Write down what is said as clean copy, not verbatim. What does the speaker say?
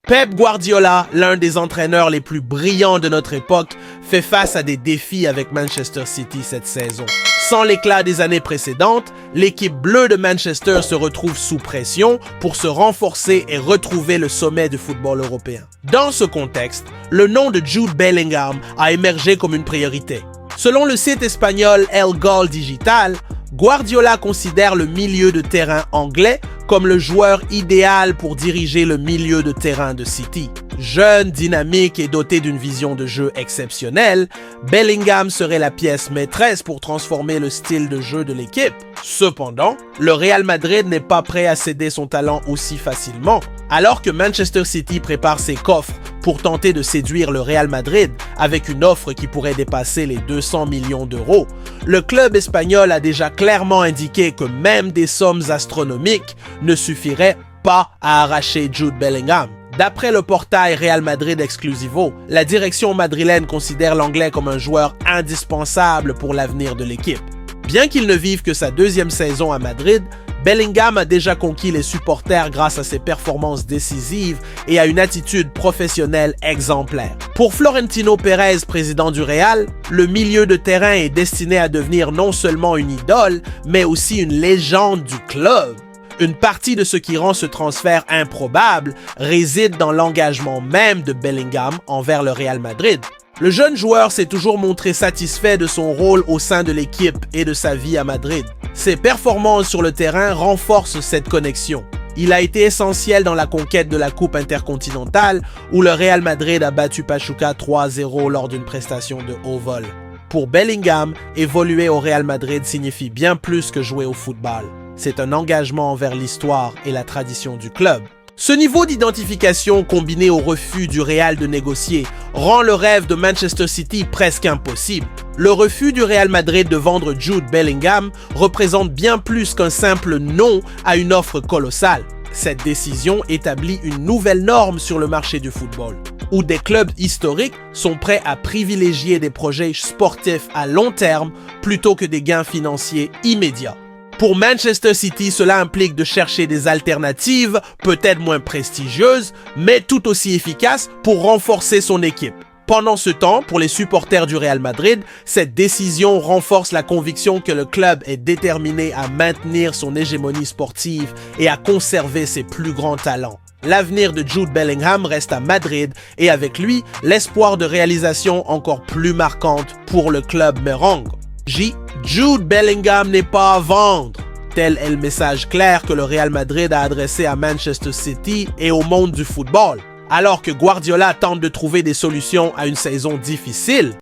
Pep Guardiola, l'un des entraîneurs les plus brillants de notre époque, fait face à des défis avec Manchester City cette saison. Sans l'éclat des années précédentes, l'équipe bleue de Manchester se retrouve sous pression pour se renforcer et retrouver le sommet du football européen. Dans ce contexte, le nom de Jude Bellingham a émergé comme une priorité. Selon le site espagnol El Gol Digital, Guardiola considère le milieu de terrain anglais comme le joueur idéal pour diriger le milieu de terrain de City. Jeune, dynamique et doté d'une vision de jeu exceptionnelle, Bellingham serait la pièce maîtresse pour transformer le style de jeu de l'équipe. Cependant, le Real Madrid n'est pas prêt à céder son talent aussi facilement. Alors que Manchester City prépare ses coffres pour tenter de séduire le Real Madrid avec une offre qui pourrait dépasser les 200 millions d'euros, le club espagnol a déjà clairement indiqué que même des sommes astronomiques ne suffiraient pas à arracher Jude Bellingham. D'après le portail Real Madrid Exclusivo, la direction madrilène considère l'Anglais comme un joueur indispensable pour l'avenir de l'équipe. Bien qu'il ne vive que sa deuxième saison à Madrid, Bellingham a déjà conquis les supporters grâce à ses performances décisives et à une attitude professionnelle exemplaire. Pour Florentino Pérez, président du Real, le milieu de terrain est destiné à devenir non seulement une idole, mais aussi une légende du club. Une partie de ce qui rend ce transfert improbable réside dans l'engagement même de Bellingham envers le Real Madrid. Le jeune joueur s'est toujours montré satisfait de son rôle au sein de l'équipe et de sa vie à Madrid. Ses performances sur le terrain renforcent cette connexion. Il a été essentiel dans la conquête de la Coupe intercontinentale où le Real Madrid a battu Pachuca 3-0 lors d'une prestation de haut vol. Pour Bellingham, évoluer au Real Madrid signifie bien plus que jouer au football. C'est un engagement envers l'histoire et la tradition du club. Ce niveau d'identification combiné au refus du Real de négocier rend le rêve de Manchester City presque impossible. Le refus du Real Madrid de vendre Jude Bellingham représente bien plus qu'un simple non à une offre colossale. Cette décision établit une nouvelle norme sur le marché du football, où des clubs historiques sont prêts à privilégier des projets sportifs à long terme plutôt que des gains financiers immédiats. Pour Manchester City, cela implique de chercher des alternatives, peut-être moins prestigieuses, mais tout aussi efficaces pour renforcer son équipe. Pendant ce temps, pour les supporters du Real Madrid, cette décision renforce la conviction que le club est déterminé à maintenir son hégémonie sportive et à conserver ses plus grands talents. L'avenir de Jude Bellingham reste à Madrid et avec lui, l'espoir de réalisation encore plus marquante pour le club merengue. Jude Bellingham n'est pas à vendre. Tel est le message clair que le Real Madrid a adressé à Manchester City et au monde du football. Alors que Guardiola tente de trouver des solutions à une saison difficile,